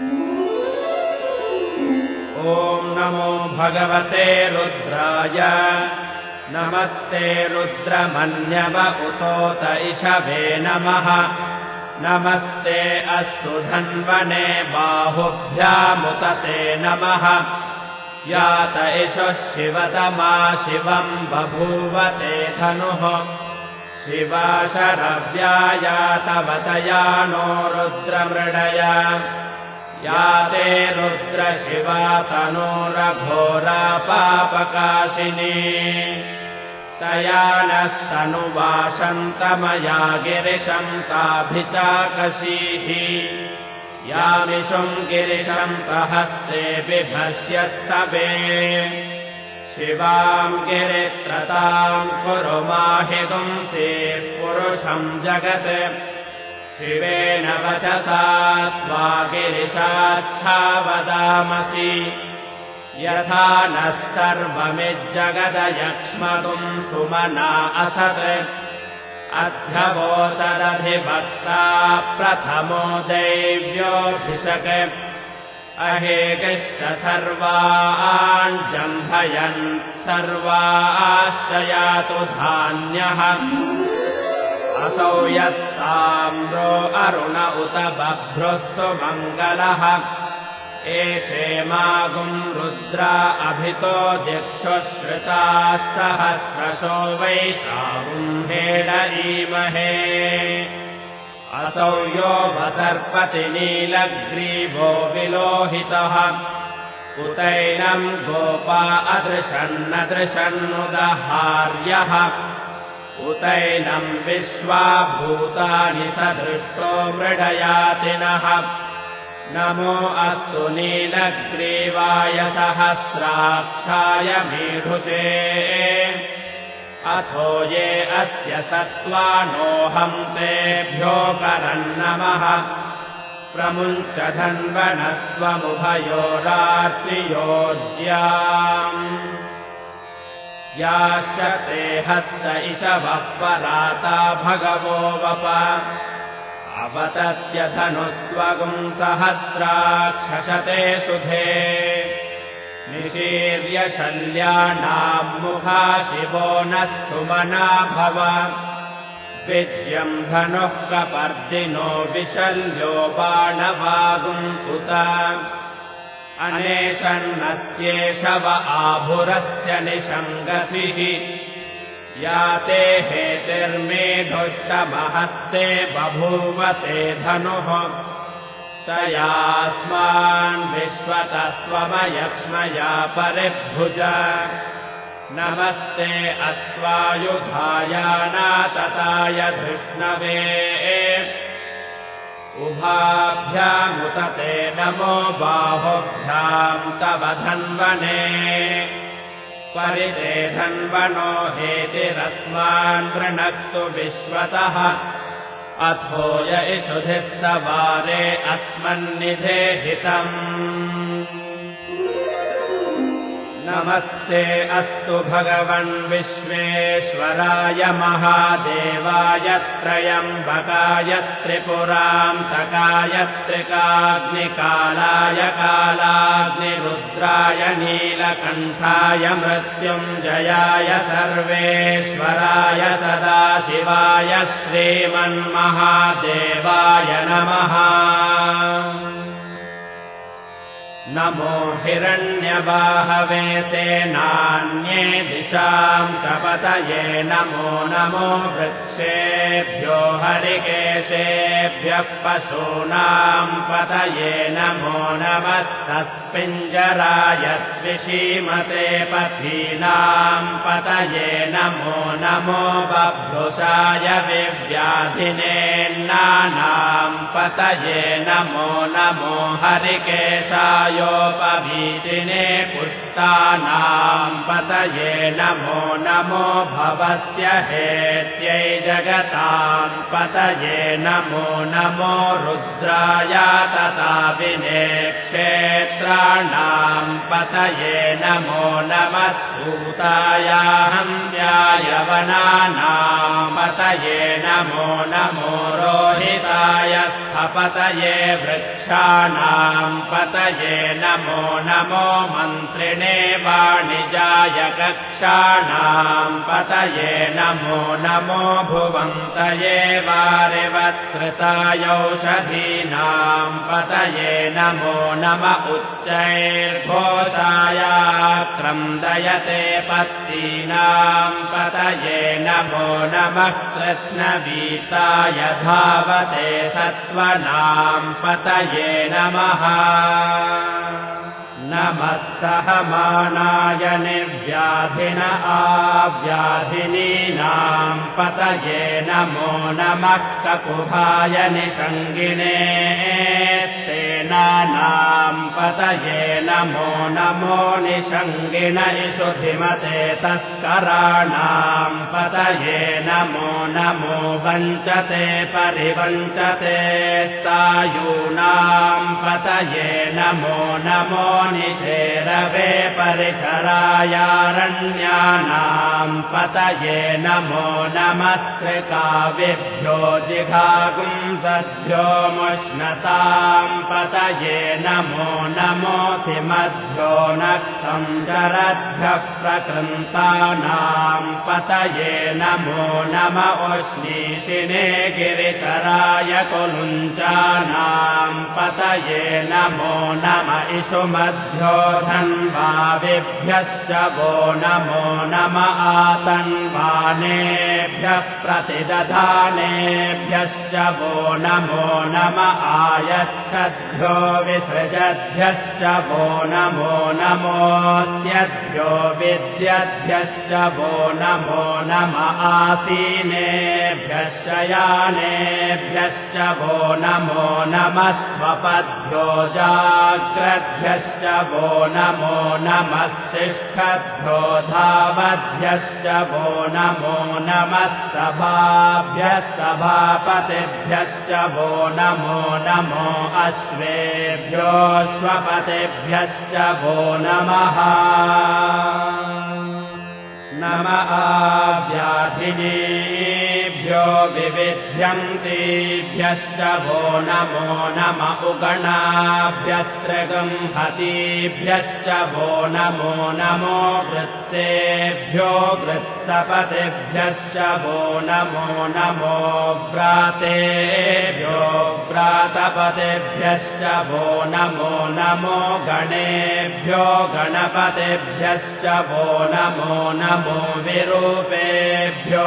ॐ नमो भगवते रुद्राय नमस्ते रुद्रमन्यव उतोत इषवे नमः नमस्ते अस्तु धन्वने बाहुभ्यामुत ते नमः यात इषः शिवतमा शिवम् बभूवते धनुः शिवा शरव्यायातवतया नो रुद्रमृडया याते रुद्रशिवा तनूरघोरा पापकाशिनी तया नस्तनुवाशन्तमया गिरिशम् ताभिचाकशीः यामिषुम् गिरिशम् हस्ते बिभस्यस्तवे शिवाम् गिरित्रताम् कुरु माहिगुंसीः पुरुषम् जगत् शिवेन वचसा त्वा गिरिशाच्छावदामसि यथा नः सर्वमिज्जगदयक्ष्मगुम् सुमना असत् अध्यवोचरधिभक्ता प्रथमो दैव्योऽभिषक् अहेगिश्च सर्वान् जम्भयन् सर्वाश्च यातु धान्यः असौ यस्ताम्रो अरुण उत बभ्रुः सुमङ्गलः एचेमागुम् रुद्रा अभितो दिक्षुः श्रुताः सहस्रशो वैशागुम्भेण ईमहे असौ यो वसर्पति नीलग्रीवो विलोहितः उतैनम् गोपा अदृशन्नदृशन्नुदहार्यः उतैनम् विश्वा भूतानि सदृष्टो मृडयातिनः नमो अस्तु नीलग्रीवाय सहस्राक्षाय मीढुषे अथो ये अस्य सत्त्वानोऽहम् तेभ्यो करन्नमः प्रमुञ्च धन्वनस्त्वमुभयोरार्तियोज्याम् याश्च ते हस्त इषवः पराता भगवो वप अवतत्यधनुस्त्वगुम् सहस्राक्षशते सुधे निशीर्य शल्यानाम् मुखा शिवो नः सुमना भव विद्यम् धनुः कपर्दिनो विशल्यो बाणवागुम् उत अनेशन्नस्येषव आभुरस्य निशङ्गसिः याते हेतिर्मेढुष्टमहस्ते बभूवते धनुः तयास्मान् विश्वतस्त्वमयक्ष्मया परिभुज नमस्ते अस्त्वायुधायानातताय धृष्णवे उभाभ्यामुत ते नमो बाहुभ्याम् तव धन्वने परिते धन्वनो हेतिरस्मान् वृणक्तु विश्वतः अथो य इषुधिस्तवारे अस्मन्निधेहितम् नमस्ते अस्तु भगवन् विश्वेश्वराय महादेवाय त्रयम्बकाय त्रिपुरान्तकाय त्रिकाग्निकालाय कालाग्निरुद्राय नीलकण्ठाय मृत्युञ्जयाय सर्वेश्वराय सदाशिवाय श्रीमन्महादेवाय नमः नमो हिरण्यबाहवे सेनान्ये दिशाम् च पतये नमो नमो वृक्षेभ्यो हरिकेशेभ्यः पशूनाम् पतये नमो नमः सस्पिञ्जराय द्विषीमते पथीनाम् पतये नमो नमो बभ्रुषाय विव्याधिनेन्नानाम् पतये नमो नमो हरिकेशायोपवीतिने पुष्टानाम् पतये नमो नमो भवस्य हेत्यै जगताम् पतये नमो नमो रुद्राय तथा विने क्षेत्र वैश्याणाम् पतये नमो नमः सूताय हन्त्याय वनानाम् पतये नमो नमो रोहिताय स्थपतये वृक्षाणाम् पतये नमो नमो मन्त्रिणे वाणिजाय कक्षाणाम् पतये नमो नमो भुवन्तये वारिवस्कृतायौषधीनाम् पतये नमो नम उच्चैर्घोषाय क्रन्दयते पत्तीनाम् पतये नमो नमः कृत्स्नवीताय धावते सत्त्वनाम् पतये नमः नमः सहमानाय निर्व्याधिन आव्याधिनीनाम् पतये नमो नमः ककुभाय निषङ्गिने स्तेनानाम् पतये नमो नमो निषङ्गिन इषुधिमते तस्कराणाम् पतये नमो नमो वञ्चते परिवञ्चते स्तायूनाम् पतये नमो नमो निचेरवे परिचरायारण्यानाम् पतये नमो नमः श्रिकाविभ्यो जिघागुंसद्भ्यो मुष्णताम् पतये नमो नमोऽसि मध्यो नक्तम् चरद्भ्यः प्रकृन्तानाम् पतये नमो नम उष्णीषिणे गिरिचराय कुलुञ्चानाम् पतये नमो नम इषुमध्यो धन्वाविभ्यश्च वो नमो नम आतन्वानेभ्यः प्रतिदधानेभ्यश्च वो नमो नम आयच्छद्भ्यो विसृजद्भ्यश्च वो नमो नमोऽस्यद्भ्यो विद्यद्भ्यश्च वो नमो नम आसीनेभ्यश्च यानेभ्यश्च वो नमो नमः स्वपद्भ्यो जाग्रद्भ्यश्च वो नमो नमस्तिष्ठद्भ्यो धावद्भ्यश्च वो नमो नमः सभाभ्यः सभापतिभ्यश्च वो नमो नमो अश्वेभ्योऽश्वपतिभ्यश्च वो नमः नम आव्याधिनेभ्यो विविध्यन्तेभ्यश्च वो नमो नम उगणाभ्यस्त्रिगंहतीभ्यश्च वो नमो नमो गृत्सेभ्यो गृत्सपतिभ्यश्च वो नमो नमो व्रातेभ्यो व्रातपतिभ्यश्च वो नमो नमो गणेभ्यो गणपतिभ्यश्च वो नमो नमो विरूपेभ्यो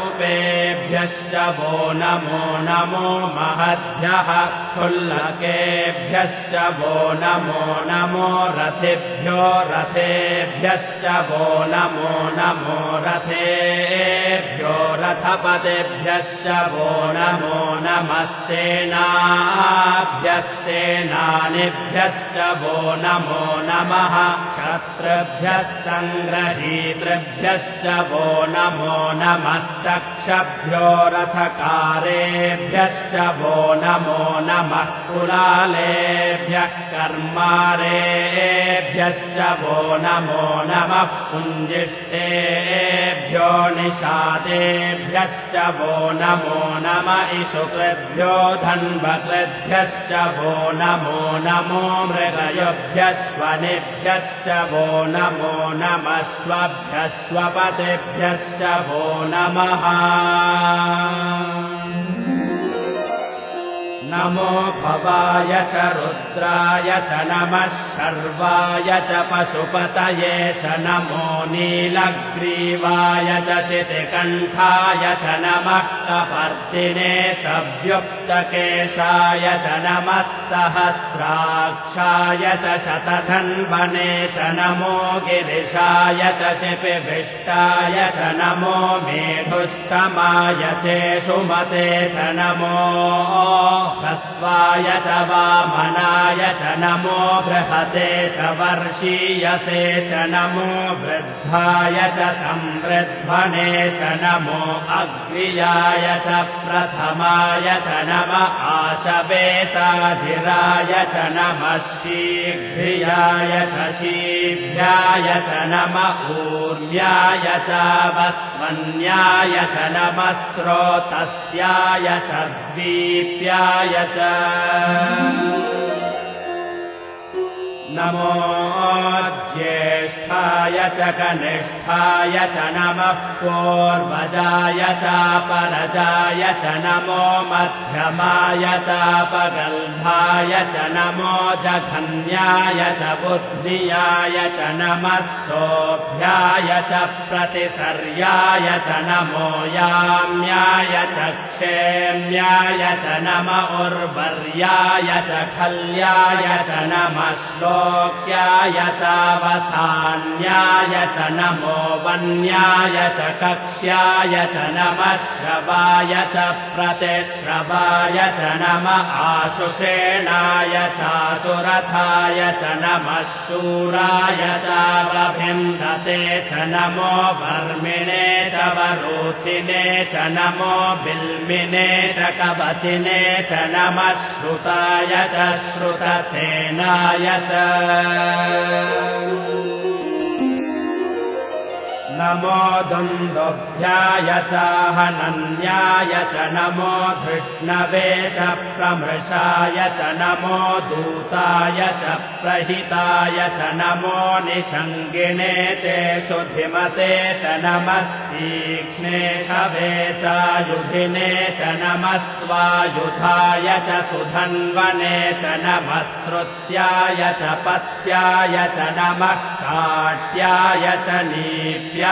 विश्वरूपेभ्यश्च वो नमो नमो महद्भ्यः क्षुल्लकेभ्यश्च वो नमो नमो रथिभ्यो रथेभ्यश्च वो नमो नमो रथेभ्यो रथपतिभ्यश्च वो नमो नमः सेनाभ्यः सेनानिभ्यश्च वो नमो नमः क्षत्रिभ्यः संग्रहीतृभ्यश्च वो नमो नमस्तक्षभ्यो रथकारेभ्यश्च वो नमो नमः कुलालेभ्यः कर्मारेभ्यश्च वो नमो नमः पुञ्जिष्टेभ्यो निषादेभ्यश्च वो नमो नम इषुकृभ्यो धन्वकृभ्यश्च वो नमो नमो मृगयुभ्यश्वनिभ्यश्च वो नमो नमस्वभ्यश्वपतिभ्यश्च वो नमः नमो भवाय च रुद्राय च नमः शर्वाय च पशुपतये च नमो नीलग्रीवाय च शितिकण्ठाय च नमः कपर्दिने च व्युक्तकेशाय च नमः सहस्राक्षाय च शतधन्वने च नमो गिरिशाय च शिपिभिष्टाय च नमो मेढुष्टमाय चेषुमते च नमो ह्रस्वाय च वामनाय च नमो बृहते च वर्षीयसे च नमो वृद्धाय च संवृध्वने च नमो अग्र्याय च प्रथमाय च नम आशवे चाजिराय च नमः शीघ्र्याय च शीघ्राय च नम ऊर्व्याय च वस्वन्याय च नमः स्रोतस्याय च द्वीप्याय च नमो ज्येष्ठाय च कनिष्ठाय च नमः पूर्वजाय चापरजाय च नमो मध्यमाय चापगल्भाय च नमो जघन्याय च बुद्धियाय च नमः सोऽभ्याय च प्रतिसर्याय च नमो याम्याय च क्षेम्याय च नम उर्वर्याय च खल्याय च नमः श्लोक्याय चावसान्याय च नमो वन्याय च कक्ष्याय च नमः श्रवाय च प्रतिश्रवाय च नम आशुषेणाय चाशुरथाय च नमः शूराय चावभिन्दते च नमो वर्मिणे च वरोचिने च नमो बिल्मिने च कवचिने च नमः श्रुताय च श्रुतसेनाय च नमो दुन्दुभ्याय च हनन्याय च नमो धृष्णवे च प्रमृषाय च नमो दूताय च प्रहिताय च नमो निषङ्गिणे चेषुधिमते च नमस्तीक्ष्णे शवे चायुधिने च नमः स्वायुधाय च सुधन्वने च नमः श्रुत्याय च पथ्याय च नमः काट्याय च नीप्याय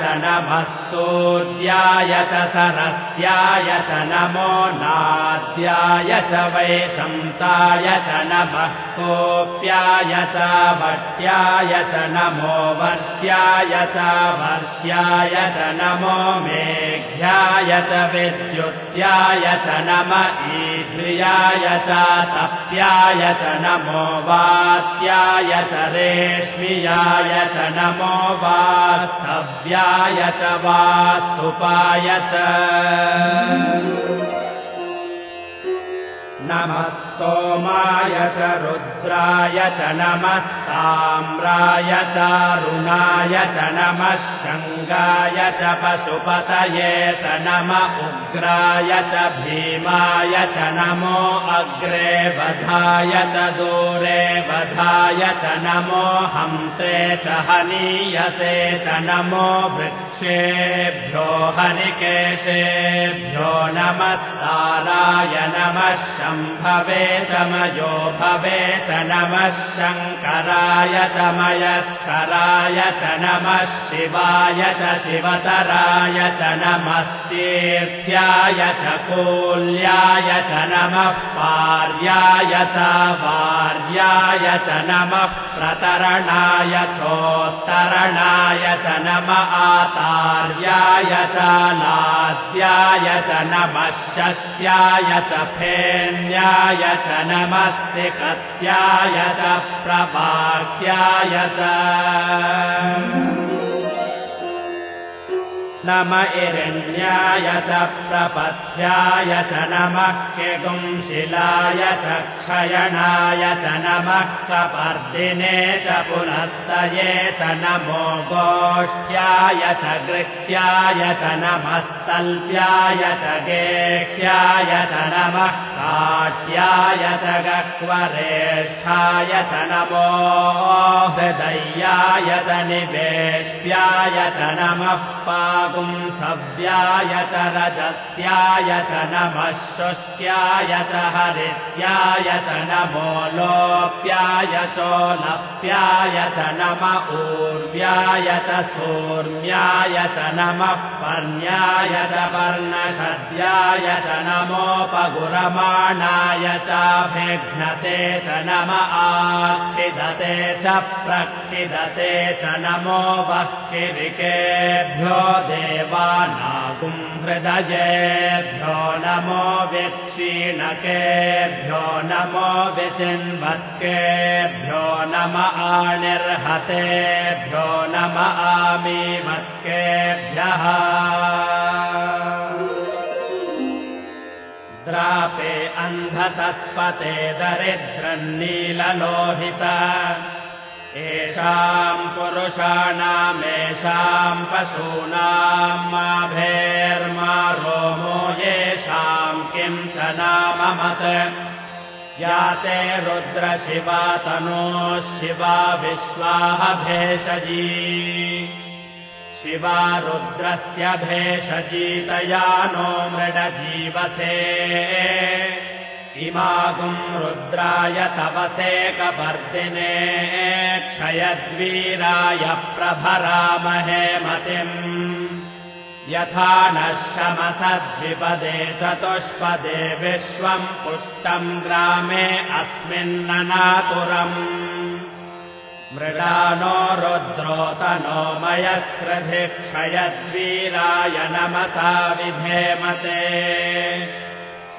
च नमः सूर्याय च सरस्याय च नमो नाद्याय च वैशन्ताय च नमः कोप्याय च वट्याय च नमो वर्ष्याय च वर्ष्याय च नमो मेघ्याय च विद्युत्याय च नम ईध्र्याय च तप्याय च नमो वात्याय च रेश्मियाय च नमो वास्तव्याय च वास्तुपाय च नमः सोमाय च रुद्राय च नमस्ताम्राय चारुणाय च नमः शङ्गाय च पशुपतये च नम उग्राय च भीमाय च नमो अग्रे वधाय च दूरे वधाय च नमो हन्त्रे च हनीयसे च नमो वृक्षेभ्यो हरिकेशेभ्यो नमस्ताराय नमः शम्भवे च मयो भवे च नमः शङ्कराय च मयस्कराय च नमः शिवाय च शिवतराय च नमस्तीर्थ्याय च कूल्याय च नमः पार्याय च वार्याय च नमः प्रतरणाय चोत्तरणाय च नम आतार्याय च लाद्याय च नमः षष्ट्याय च फेन्याय च नमः सिकत्याय च प्रबाह्याय च नम इरण्याय च प्रपथ्याय च नमः किगुंशिलाय च क्षयणाय च नमः कपर्दिने च पुनस्तये च नमो गोष्ठ्याय च गृह्याय च नमस्तल्प्याय च गेह्याय च नमः काट्याय च गह्वरेष्ठाय च नमो हृदयाय च निवेश्याय च नमः पागुंसव्याय च रजस्याय च नमः शुष्क्याय च हरित्याय च नमो लोप्याय चोलप्याय च नम ऊर्व्याय च सूर्म्याय च नमः पर्ण्याय च पर्णशद्याय च नमोपगुरमा पुरुषाणाय चाभिघ्नते च नम आखिदते च प्रखिदते च नमो वह्किरिकेभ्यो देवानागुं हृदयेभ्यो नमो विक्षीणकेभ्यो नमो विचिन्वत्केभ्यो नम आनिर्हतेभ्यो नम आमीमत्केभ्यः द्रापे अन्धसस्पते दरिद्रन्नीललोहित येषाम् पुरुषाणामेषाम् पशूनाम् माभेर्मा रोमो येषाम् किम् च नाम मत् या ते रुद्रशिवा तनोः शिवा विश्वाः भेषजी शिवा रुद्रस्य भेषजीतया नो मृडजीवसे इमागुम् रुद्राय तवसे कपर्दिने क्षयद्वीराय प्रभरामहे मतिम् यथा नः शमसद्विपदे चतुष्पदे विश्वम् पुष्टम् ग्रामे अस्मिन्ननातुरम् मृडानो रुद्रोतनो मयस्कृधि क्षयद्वीराय नमसा विधेमते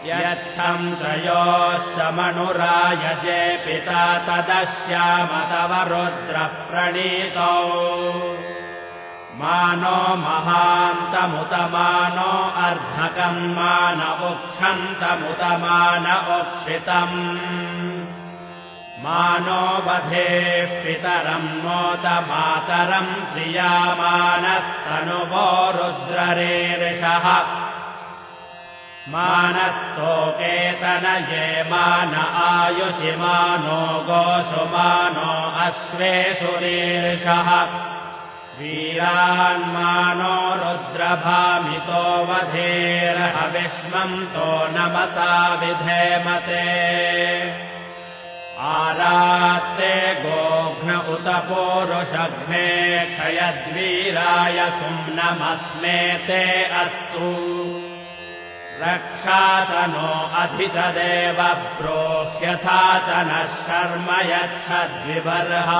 यच्छम् च योश्च मनुरायजे पिता तदश्याम तव रुद्रः प्रणीतौ मानो महान्तमुत मानो अर्धकम् मान उक्षन्तमुत मान उक्षितम् मानो वधेः पितरम् नोत मातरम् प्रियामानस्तनुवो रुद्ररीरिषः मानस्तोकेतनये मान आयुषि मानो गोषु मानो अश्वेषु रीरिषः वीरान्मानो रुद्रभामितो वधेर्हविष्मम् तो नमसा विधेमते आरात्ते गोघ्न उत पूरुषघ्ने क्षयद्वीराय सुम्नमस्मे ते अस्तु रक्षा च नो अधि च देव ब्रोह्यथा च नः शर्म यच्छद्विबर्हाः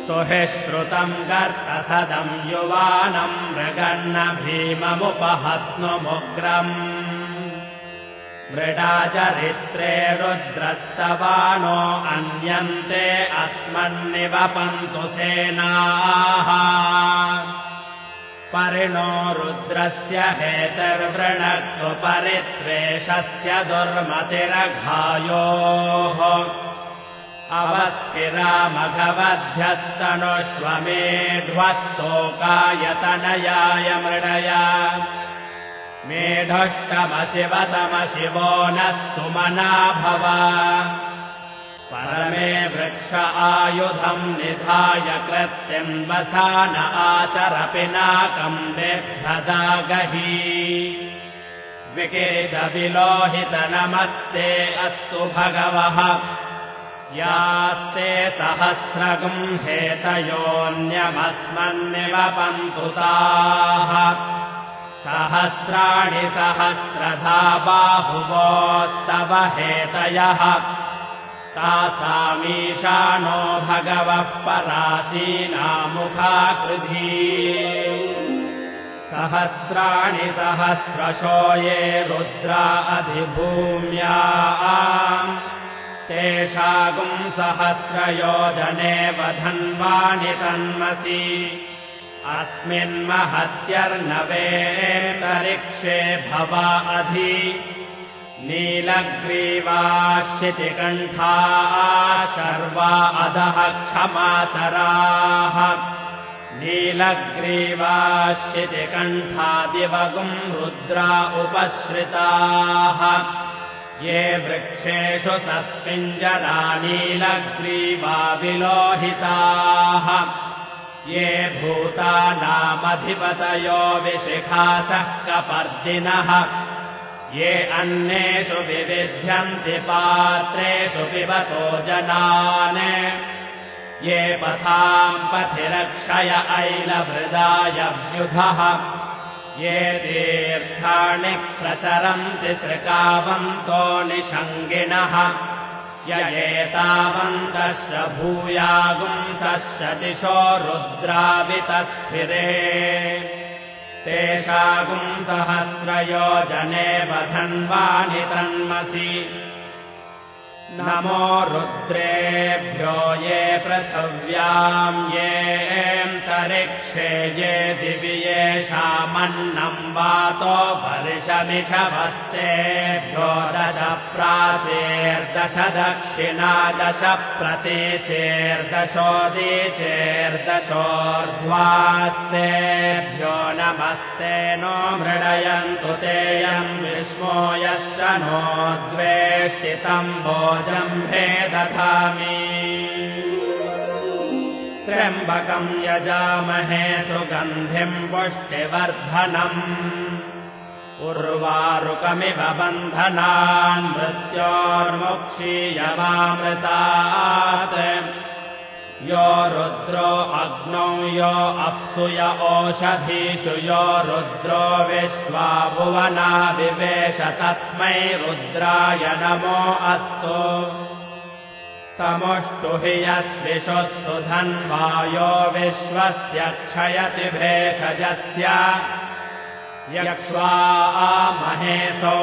स्तुहि श्रुतम् गर्तसदम् युवानम् मृगन्न भीममुपहत्नुमुग्रम् मृडाचरित्रे रुद्रस्तवानो अन्यन्ते अस्मन्निवपन्तु सेनाः परिणो रुद्रस्य हेतर्वृणक्तु परित्वेषस्य दुर्मतिरघायोः अवस्थिरामघवध्यस्तनुष्वमेध्वस्तोकायतनयाय मृडया मेढष्टमशिवतमशिवो नः सुमना भव परमे वृक्ष आयुधम् निधाय कृत्यम् वसान आचर पिनाकम् बिभ्रदागहि विकिरितविलोहित नमस्ते अस्तु भगवः यास्ते सहस्रगुम् हेतयोऽन्यमस्मन्निवपन्तु ताः सहस्राणि सहस्रधा बाहुवोस्तव हेतयः तासामीशानो भगवः पराचीनामुखाकृधी सहस्राणि सहस्रशो ये रुद्रा अधिभूम्याम् तेषागुम् सहस्रयोजने वधन्वानि तन्मसि अस्मिन्महत्यर्नवेतरिक्षे भवा अधि नीलग्रीवाश्चितिकण्ठाः शर्वा अधः क्षमाचराः नीलग्रीवाश्चितिकण्ठादिवगुम् रुद्रा उपश्रिताः ये वृक्षेषु सस्पिञ्जरा नीलग्रीवा विलोहिताः ये भूतानामधिपतयो विशिखासः कपर्दिनः ये अन्नेषु विविध्यन्ति पात्रेषु पिबतो जनान् ये पथाम् पथिरक्षय ऐलभृदाय व्युधः ये तीर्थाणि प्रचरन्ति सृकावन्तो निषङ्गिणः य एतावन्तश्च भूयागुंसश्च दिशो रुद्रावितस्थिरे तेषागुंसहस्रयोजने वधन्वानि तन्मसि नमो रुद्रेभ्यो ये पृथिव्याम् ये अन्तरिक्षे ये दिवि येषामन्नम् वातो वर्षमिषवस्तेभ्यो 10 प्राचेर्दश दक्षिणा 10 प्रतीचेर्दशोदीचेर्दशोर्ध्वास्तेभ्यो नमस्ते नो मृडयन्तु तेऽयम् विश्वो यश्च नो द्वेष्टितम् भोजम्भे दधामि त्र्यम्बकम् यजामहे सुगन्धिम् पुष्टिवर्धनम् उर्वारुकमिव बन्धनान् मृत्योर्मुक्षीयमामृतात् यो रुद्रो अग्नौ यो अप्सु य ओषधीषु यो रुद्रो विश्वा भुवना विवेश तस्मै रुद्राय नमो अस्तु तमुष्टुहि यस्विषुः सुधन्वायो विश्वस्य क्षयति भेषजस्य यक्ष्वामहेशो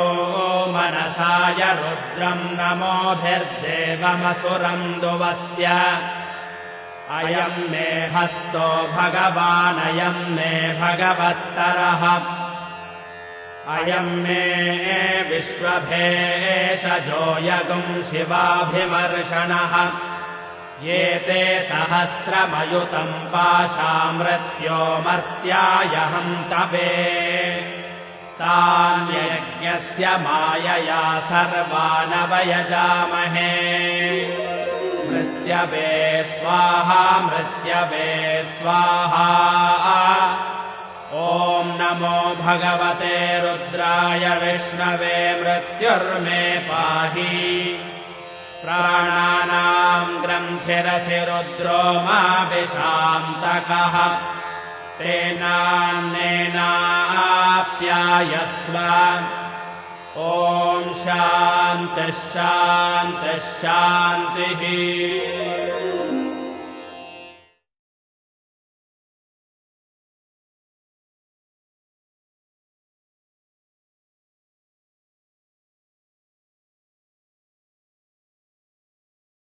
मनसाय रुद्रम् नमोभिर्देवमसुरम् दुवस्य अयम् मे हस्तो भगवानयम् मे भगवत्तरः अयम् मे विश्वभेषजो यगुम् शिवाभिमर्षणः ये ते सहस्रमयुतम् पाशामृत्यो मर्त्यायहम् तवे तान्यज्ञस्य मायया सर्वानवयजामहे मृत्यवे स्वाहा मृत्यवे स्वाहा ॐ नमो भगवते रुद्राय विष्णवे मृत्युर्मे पाहि प्राणानाम् ग्रन्थिरसि रुद्रो मा विशान्तकः तेनान्नेनाप्यायस्व ॐ शान्तिः शान्तिः शान्तिः